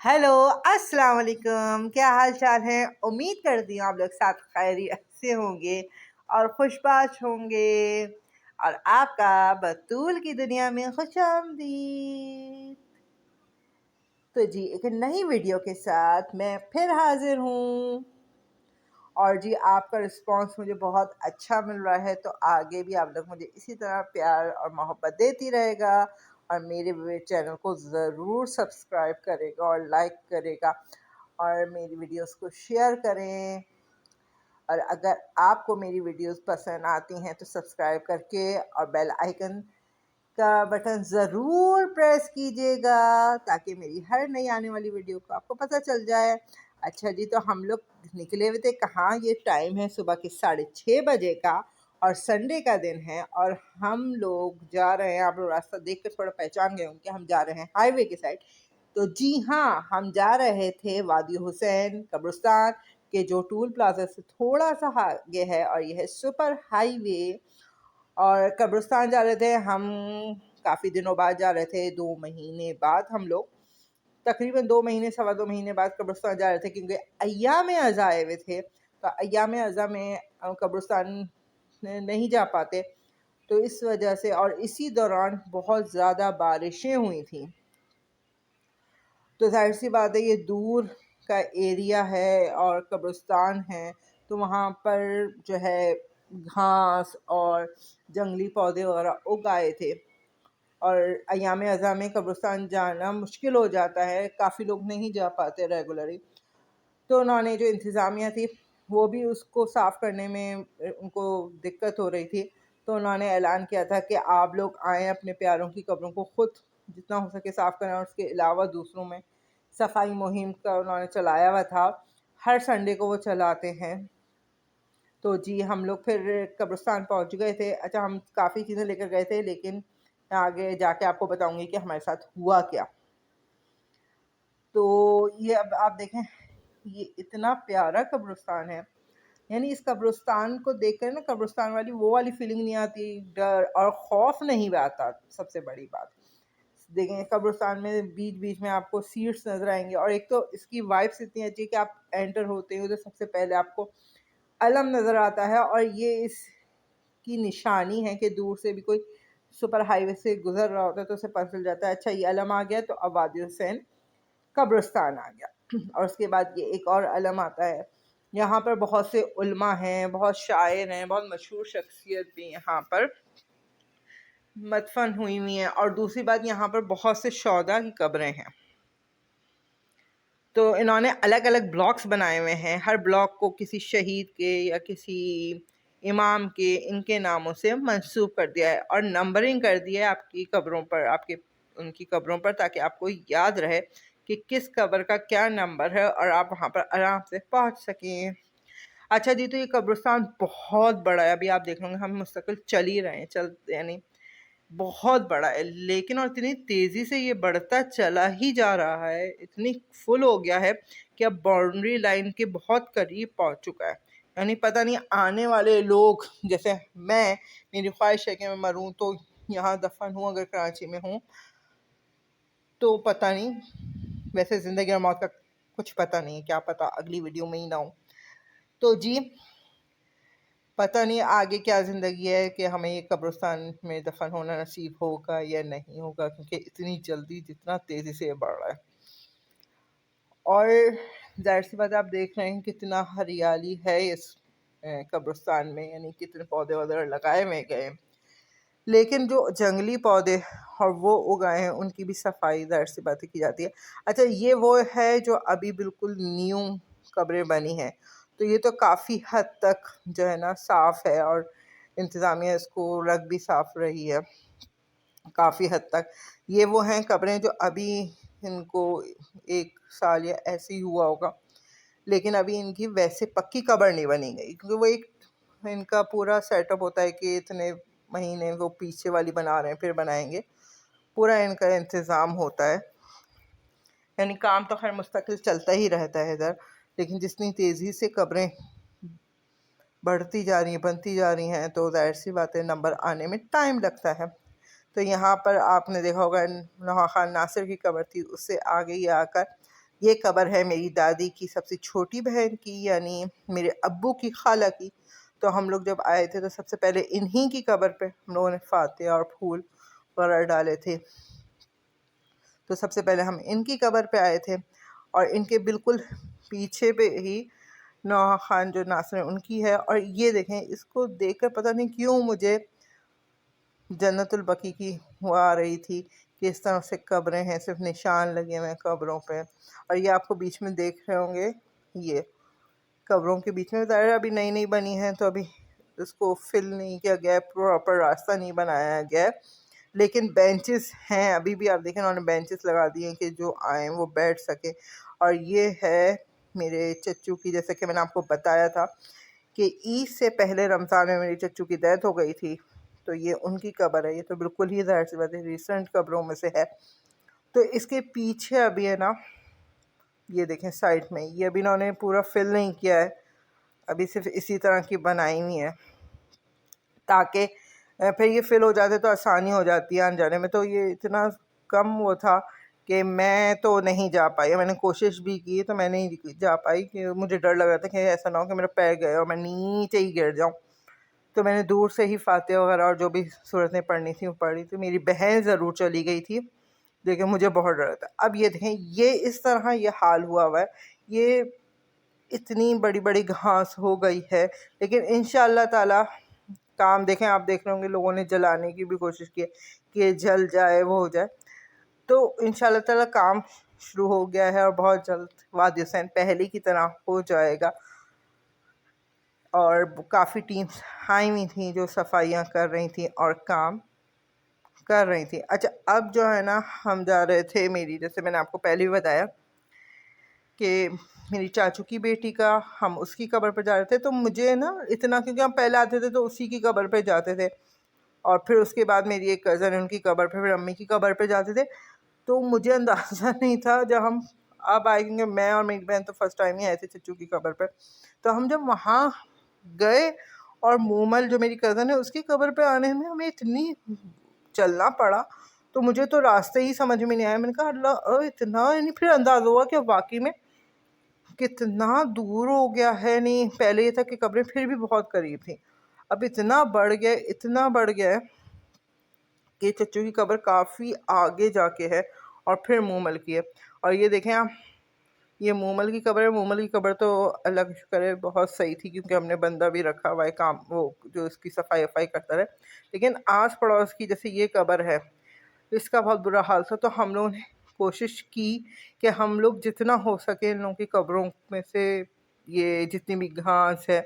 Hello, अस्सलाम वालेकुम। क्या हाल चाल है? उम्मीद करती हूँ आप लोग साथ खैरियत से होंगे और खुशबाश होंगे और आपका बतूल की दुनिया में खुशामदीद। तो जी एक नई वीडियो के साथ मैं फिर हाजिर हूँ और जी आपका रिस्पांस मुझे बहुत अच्छा मिल रहा है, तो आगे भी आप लोग मुझे इसी तरह प्यार और मोहब्बत देती रहेगा और मेरे चैनल को ज़रूर सब्सक्राइब करेगा और लाइक करेगा और मेरी वीडियोस को शेयर करें। और अगर आपको मेरी वीडियोस पसंद आती हैं तो सब्सक्राइब करके और बेल आइकन का बटन ज़रूर प्रेस कीजिएगा ताकि मेरी हर नई आने वाली वीडियो को आपको पता चल जाए। अच्छा जी, तो हम लोग निकले हुए थे कहाँ? ये टाइम है सुबह के 6:30 बजे का और संडे का दिन है और हम लोग जा रहे हैं। आप लोग रास्ता देख कर थोड़ा पहचान गए होंगे, हम जा रहे हैं हाईवे की साइड। तो जी हाँ, हम जा रहे थे वादी हुसैन कब्रिस्तान के जो टूल प्लाजा से थोड़ा सा आगे है और यह है सुपर हाईवे। और कब्रिस्तान जा रहे थे हम, काफ़ी दिनों बाद जा रहे थे, 2 महीने बाद हम लोग, तकरीबन 2 महीने, सवा 2 महीने बाद कब्रिस्तान जा रहे थे क्योंकि अय्याम अज़ा आए हुए थे। तो अय्याम अज़ा में कब्रिस्तान नहीं जा पाते, तो इस वजह से और इसी दौरान बहुत ज़्यादा बारिशें हुई थी। तो ज़ाहिर-सी बात है ये दूर का एरिया है और कब्रिस्तान है, तो वहाँ पर जो है घास और जंगली पौधे वगैरह उग आए थे और अय्याम अज़ा में कब्रिस्तान जाना मुश्किल हो जाता है, काफ़ी लोग नहीं जा पाते रेगुलरली। तो उन्होंने जो इंतज़ामिया थी वो भी उसको साफ़ करने में उनको दिक्कत हो रही थी, तो उन्होंने ऐलान किया था कि आप लोग आएँ, अपने प्यारों की कब्रों को खुद जितना हो सके साफ़ करें और उसके अलावा दूसरों में सफाई मुहिम का उन्होंने चलाया हुआ था। हर संडे को वो चलाते हैं। तो जी हम लोग फिर कब्रिस्तान पहुंच गए थे। अच्छा, हम काफ़ी चीज़ें लेकर गए थे लेकिन आगे जाके आपको बताऊंगी कि हमारे साथ हुआ क्या। तो ये अब आप देखें, ये इतना प्यारा कब्रिस्तान है, यानी इस कब्रिस्तान को देखकर ना कब्रिस्तान वाली वो वाली फीलिंग नहीं आती, डर और खौफ नहीं आता। सबसे बड़ी बात देखें, कब्रिस्तान में बीच बीच में आपको सीट्स नजर आएंगे और एक तो इसकी वाइब्स इतनी अच्छी है कि आप एंटर होते हो तो सबसे पहले आपको अलम नजर आता है और ये इसकी निशानी है कि दूर से भी कोई सुपर हाईवे से गुजर रहा होता है तो उसे पता चल जाता है, अच्छा ये अलम आ गया तो अब वादी हुसैन कब्रिस्तान आ गया। और उसके बाद ये एक और अलम आता है। यहाँ पर बहुत से उल्मा हैं, बहुत शायर हैं, बहुत मशहूर शख्सियत भी यहाँ पर मदफन हुई हुई हैं। और दूसरी बात, यहाँ पर बहुत से शौदा की कब्रें हैं। तो इन्होंने अलग अलग ब्लॉक्स बनाए हुए हैं, हर ब्लॉक को किसी शहीद के या किसी इमाम के इनके नामों से मंसूब कर दिया है और नंबरिंग कर दी है आपकी कब्रों पर, आपके उनकी कब्रों पर, ताकि आपको याद रहे कि किस कब्र का क्या नंबर है और आप वहाँ पर आराम से पहुँच सकें। अच्छा जी, तो ये कब्रिस्तान बहुत बड़ा है। अभी आप देख लेंगे हम मुस्तकिल चल ही रहे हैं, चल यानी बहुत बड़ा है, लेकिन और इतनी तेज़ी से ये बढ़ता चला ही जा रहा है, इतनी फुल हो गया है कि अब बाउंड्री लाइन के बहुत करीब पहुंच चुका है। यानी पता नहीं आने वाले लोग, जैसे मैं, मेरी ख्वाहिश है कि मैं मरूं तो यहाँ दफन हूँ, अगर कराची में हूँ तो पता नहीं, वैसे ज़िंदगी और मौत का कुछ पता नहीं, क्या पता अगली वीडियो में ही ना हो। तो जी पता नहीं आगे क्या ज़िंदगी है कि हमें ये कब्रिस्तान में दफन होना नसीब होगा या नहीं होगा, क्योंकि इतनी जल्दी जितना तेज़ी से ये बढ़ रहा है। और जाहिर सी बात है, आप देख रहे हैं कितना हरियाली है इस कब्रिस्तान में, यानी कितने पौधे वगैरह लगाए हुए गए हैं। लेकिन जो जंगली पौधे और वो उगाए हैं उनकी भी सफाई जाहिर सी बातें की जाती है। अच्छा, ये वो है जो अभी बिल्कुल न्यू कब्रें बनी हैं, तो ये तो काफ़ी हद तक जो है ना साफ़ है और इंतज़ामिया इसको रख भी साफ़ रही है काफ़ी हद तक। ये वो हैं कब्रें जो अभी इनको 1 साल या ऐसे ही हुआ होगा, लेकिन अभी इनकी वैसे पक्की कब्र नहीं बनी गई, क्योंकि वो एक इनका पूरा सेटअप होता है कि इतने महीने वो पीछे वाली बना रहे हैं फिर बनाएंगे, पूरा इनका इंतज़ाम होता है। यानी काम तो खैर मुस्तकिल चलता ही रहता है इधर, लेकिन जितनी तेज़ी से कब्रें बढ़ती जा रही हैं, बनती जा रही हैं, तो ज़ाहिर सी बात है नंबर आने में टाइम लगता है। तो यहाँ पर आपने देखा होगा नूहा खान नासिर की कब्र थी, उससे आगे ही आकर ये कब्र है मेरी दादी की सबसे छोटी बहन की, यानी मेरे अब्बू की खाला की। तो हम लोग जब आए थे तो सबसे पहले इन्हीं की कब्र पे हम लोगों ने फातिहा और फूल वगैरह डाले थे। तो सबसे पहले हम इनकी कब्र पे आए थे, और इनके बिल्कुल पीछे पे ही नौहा खान जो नासर उनकी है। और ये देखें, इसको देखकर पता नहीं क्यों मुझे जन्नतुल बकी की वो आ रही थी कि इस तरह से कब्रें हैं, सिर्फ निशान लगे हुए हैं कब्रों पे। और ये आपको बीच में देख रहे होंगे, ये कब्रों के बीच में ज़ाहिर अभी नई नई बनी है तो अभी इसको फिल नहीं किया गया, प्रॉपर रास्ता नहीं बनाया गया, लेकिन बेंचेस हैं अभी भी। आप देखें उन्होंने बेंचेस लगा दिए कि जो आए वो बैठ सके। और ये है मेरे चच्चू की, जैसे कि मैंने आपको बताया था कि ईद से पहले रमज़ान में मेरी चच्चू की डेथ हो गई थी, तो ये उनकी कब्र है। ये तो बिल्कुल ही ज़ाहिर सी बात है रिसेंट कब्रों में से है। तो इसके पीछे अभी है ना, ये देखें साइड में, ये अभी इन्होंने पूरा फिल नहीं किया है, अभी सिर्फ इसी तरह की बनाई हुई है ताकि फिर ये फिल हो जाते तो आसानी हो जाती है आने जाने में। तो ये इतना कम वो था कि मैं तो नहीं जा पाई। मैंने कोशिश भी की तो मैं नहीं जा पाई कि मुझे डर लग रहा था कि ऐसा ना हो कि मेरा पैर गए और मैं नीचे ही गिर जाऊँ। तो मैंने दूर से ही फातिहा वगैरह और जो भी सूरतें पढ़नी थी वो पढ़ी थी। मेरी बहन ज़रूर चली गई थी, लेकिन मुझे बहुत डर था। अब ये देखें, ये इस तरह ये हाल हुआ है, ये इतनी बड़ी बड़ी घास हो गई है, लेकिन इंशाअल्लाह ताला काम देखें, आप देख रहे होंगे लोगों ने जलाने की भी कोशिश की है कि जल जाए वो हो जाए। तो इंशाअल्लाह ताला काम शुरू हो गया है और बहुत जल्द वादी हुसैन पहले की तरह हो जाएगा। और काफ़ी टीम्स आई हुई थी जो सफाइयाँ कर रही थी और काम कर रही थी। अच्छा, अब जो है ना, हम जा रहे थे, मेरी जैसे मैंने आपको पहले भी बताया कि मेरी चाचू की बेटी का, हम उसकी कब्र पर जा रहे थे। तो मुझे ना इतना, क्योंकि हम पहले आते थे तो उसी की कब्र पे जाते थे, और फिर उसके बाद मेरी एक कज़न है उनकी कब्र पे, फिर अम्मी की कब्र पे जाते थे। तो मुझे अंदाज़ा नहीं था जब हम अब आए, क्योंकि मैं और मेरी बहन तो फर्स्ट टाइम ही आए थे चच्चू की कब्र पे। तो हम जब वहाँ गए और मूमल जो मेरी कज़न है उसकी कब्र पे आने में हमें इतनी चलना पड़ा, तो मुझे तो रास्ते ही समझ में नहीं आया। मैंने कहा अल्लाह, इतना, यानी फिर अंदाज़ा हुआ कि वाकई में कितना दूर हो गया है। नहीं, पहले ये था कि कब्रें फिर भी बहुत करीब थी, अब इतना बढ़ गया, इतना बढ़ गया है कि चच्चू की कब्र काफ़ी आगे जाके है और फिर मूमल की है। और ये देखें आप, ये मूमल की कब्र है। मूमल की कब्र तो अल्लाह का शुक्र है बहुत सही थी, क्योंकि हमने बंदा भी रखा हुआ है काम, वो जो इसकी सफाई वफाई करता रहे। लेकिन आस पड़ोस की जैसे ये कब्र है, इसका बहुत बुरा हाल था। तो हम लोगों ने कोशिश की कि हम लोग जितना हो सके इन लोगों की कब्रों में से ये जितनी भी घास है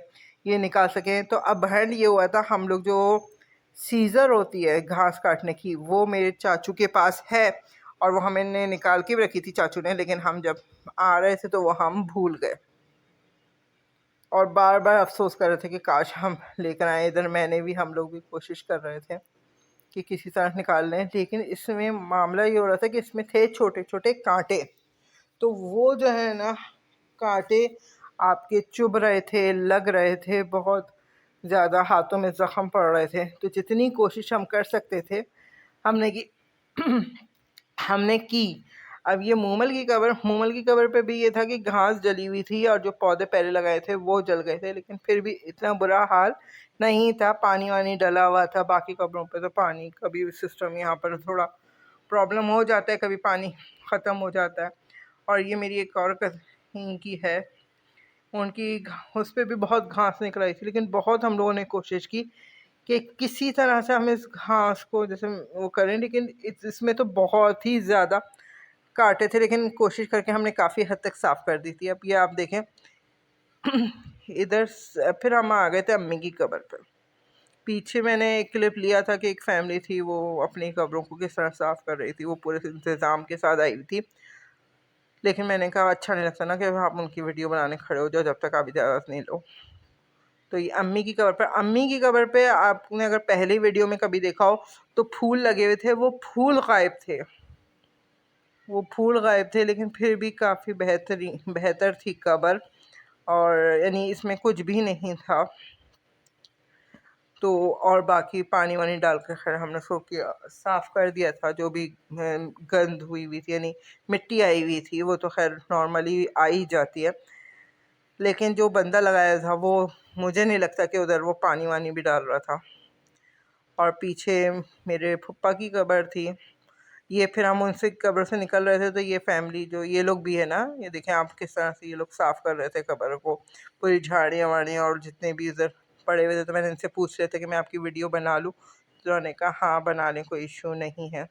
ये निकाल सकें। तो अब हैंड ये हुआ था, हम लोग जो सीज़र होती है घास काटने की, वो मेरे चाचू के पास है, और वो हमने निकाल के भी रखी थी चाचू ने, लेकिन हम जब आ रहे थे तो वो हम भूल गए और बार बार अफसोस कर रहे थे कि काश हम लेकर आए इधर। मैंने भी, हम लोग भी कोशिश कर रहे थे कि किसी तरह निकाल लें, लेकिन इसमें मामला ये हो रहा था कि इसमें थे छोटे छोटे कांटे। तो वो जो है ना, कांटे आपके चुभ रहे थे, लग रहे थे, बहुत ज़्यादा हाथों में ज़ख्म पड़ रहे थे। तो जितनी कोशिश हम कर सकते थे हमने की हमने की। अब ये मूमल की कब्र पे भी ये था कि घास जली हुई थी और जो पौधे पहले लगाए थे वो जल गए थे, लेकिन फिर भी इतना बुरा हाल नहीं था। पानी वानी डला हुआ था। बाकी कब्रों पे तो पानी का भी सिस्टम यहाँ पर थोड़ा प्रॉब्लम हो जाता है, कभी पानी ख़त्म हो जाता है। और ये मेरी एक और कज़न की है, उनकी उस पर भी बहुत घास निकल आई थी, लेकिन बहुत हम लोगों ने कोशिश की कि किसी तरह से हम इस घास को जैसे वो करें, लेकिन इसमें तो बहुत ही ज़्यादा काटे थे, लेकिन कोशिश करके हमने काफ़ी हद तक साफ़ कर दी थी। अब ये आप देखें इधर फिर हम आ गए थे अम्मी की कब्र पर। पीछे मैंने एक क्लिप लिया था कि एक फैमिली थी, वो अपनी कब्रों को किस तरह साफ़ कर रही थी, वो पूरे इंतज़ाम के साथ आई हुई थी। लेकिन मैंने कहा अच्छा नहीं लगता ना कि आप उनकी वीडियो बनाने खड़े हो जाओ जब तक आप इजाज़त नहीं लो। तो ये अम्मी की कब्र पे आपने अगर पहली वीडियो में कभी देखा हो तो फूल लगे हुए थे, वो फूल गायब थे, वो फूल गायब थे, लेकिन फिर भी काफ़ी बेहतर थी कब्र, और यानी इसमें कुछ भी नहीं था। तो और बाकी पानी वानी डाल कर खैर हमने उसको किया, साफ़ कर दिया था। जो भी गंद हुई हुई थी यानी मिट्टी आई हुई थी वो तो खैर नॉर्मली आ ही जाती है, लेकिन जो बंदा लगाया था वो मुझे नहीं लगता कि उधर वो पानी वानी भी डाल रहा था। और पीछे मेरे फूफा की कब्र थी। ये फिर हम उनसे कब्र से निकल रहे थे तो ये फैमिली जो ये लोग भी है ना, ये देखें आप किस तरह से ये लोग साफ़ कर रहे थे कब्र को, पूरी झाड़ियाँ वाड़ियाँ और जितने भी इधर पड़े हुए थे। तो मैंने इनसे पूछ रहे थे कि मैं आपकी वीडियो बना लूँ, तो उन्होंने कहा हाँ बना लें, कोई इशू नहीं है।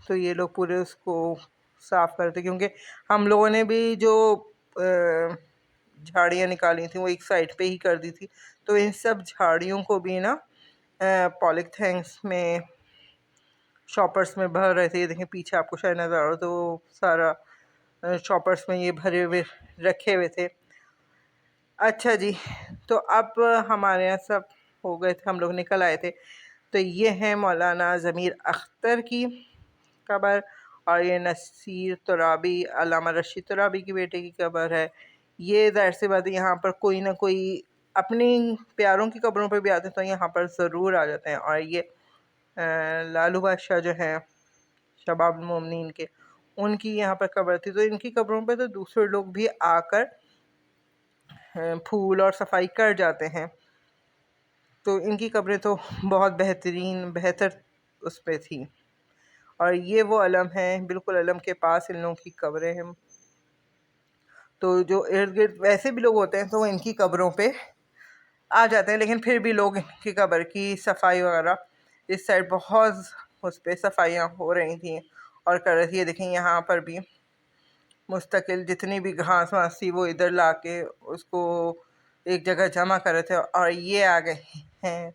तो ये लोग पूरे उसको साफ़ करते, क्योंकि हम लोगों ने भी जो झाड़ियाँ निकाली थी वो एक साइड पे ही कर दी थी। तो इन सब झाड़ियों को भी ना पॉलीथीन्स में, शॉपर्स में भर रहे थे। ये देखें पीछे आपको शायद नज़र आ रहा हो, तो सारा शॉपर्स में ये भरे हुए रखे हुए थे। अच्छा जी, तो अब हमारे यहाँ सब हो गए थे, हम लोग निकल आए थे। तो ये है मौलाना ज़मीर अख्तर की कब्र, और ये नसीर तुराबी, अल्लामा रशीद तुराबी की बेटे की कब्र है। ये ज़ाहिर सी बात है यहाँ पर कोई ना कोई अपनी प्यारों की कब्रों पर भी आते हैं तो यहाँ पर ज़रूर आ जाते हैं। और ये लालू बादशाह जो हैं शबाब मोमिनीन के, उनकी यहाँ पर कब्र थी। तो इनकी कब्रों पे तो दूसरे लोग भी आकर फूल और सफाई कर जाते हैं। तो इनकी कब्रें तो बहुत बेहतर उस पे थी। और ये वो अलम है, बिल्कुल अलम के पास इन लोगों की कब्रें हैं। तो जो इर्द गिर्द वैसे भी लोग होते हैं तो वो इनकी कब्रों पे आ जाते हैं, लेकिन फिर भी लोग इनकी कब्र की सफाई वगैरह, इस साइड बहुत उस पर सफाइयाँ हो रही थी और कर रही थी। ये देखें यहाँ पर भी मुस्तकिल जितनी भी घास वास थी वो इधर ला के उसको एक जगह जमा कर रहे थे। और ये आ गए हैं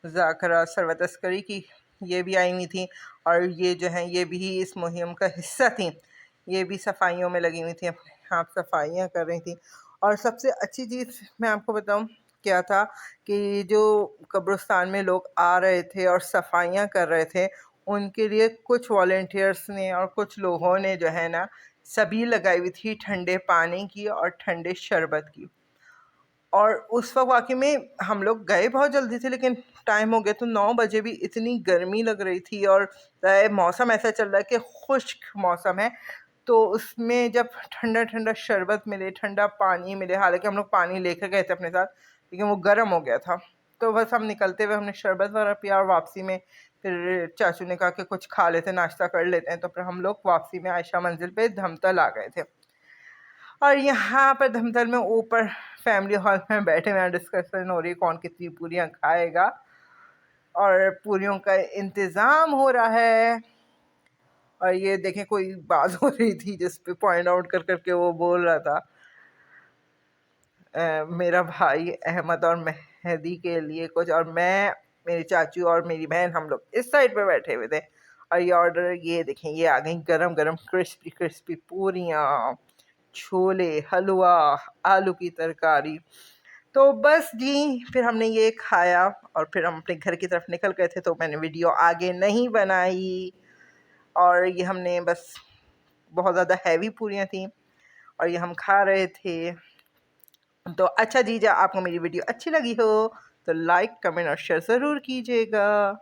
ज़ाकरा सरवत अस्करी की, ये भी आई हुई थी और ये जो हैं ये भी इस मुहिम का हिस्सा थी। ये भी सफाइयों में लगी हुई थी, अपने आप सफाइयाँ कर रही थी। और सबसे अच्छी चीज़ मैं आपको बताऊं क्या था कि जो कब्रिस्तान में लोग आ रहे थे और सफाइयाँ कर रहे थे, उनके लिए कुछ वॉलंटियर्स ने और कुछ लोगों ने जो है ना छबील लगाई हुई थी ठंडे पानी की और ठंडे शरबत की। और उस वक्त वाकई में हम लोग गए बहुत जल्दी थे, लेकिन टाइम हो गया तो 9 बजे भी इतनी गर्मी लग रही थी। और मौसम ऐसा चल रहा है कि खुश्क मौसम है, तो उसमें जब ठंडा ठंडा शरबत मिले, ठंडा पानी मिले, हालांकि हम लोग पानी लेकर गए थे अपने साथ, लेकिन वो गर्म हो गया था। तो बस हम निकलते हुए हमने शरबत वगैरह पिया और वापसी में फिर चाचू ने कहा कि कुछ खा लेते, नाश्ता कर लेते हैं। तो फिर हम लोग वापसी में आयशा मंजिल पे धमतल आ गए थे। और यहाँ पर धमतल में ऊपर फैमिली हॉल में बैठे हुए डिस्कशन हो रही है कौन कितनी पूरियाँ खाएगा, और पूरियों का इंतज़ाम हो रहा है। और ये देखें कोई बात हो रही थी जिस पे पॉइंट आउट कर करके वो बोल रहा था मेरा भाई अहमद और मेहदी के लिए कुछ, और मैं, मेरी चाचू और मेरी बहन, हम लोग इस साइड पे बैठे हुए थे। और ये ऑर्डर, ये देखें ये आ गई गरम गरम क्रिस्पी क्रिस्पी पूरियाँ, छोले, हलवा, आलू की तरकारी। तो बस जी फिर हमने ये खाया और फिर हम अपने घर की तरफ निकल गए थे, तो मैंने वीडियो आगे नहीं बनाई। और ये हमने बस, बहुत ज़्यादा हैवी पूरियाँ थी और ये हम खा रहे थे। तो अच्छा जी, आपको मेरी वीडियो अच्छी लगी हो तो लाइक, कमेंट और शेयर ज़रूर कीजिएगा।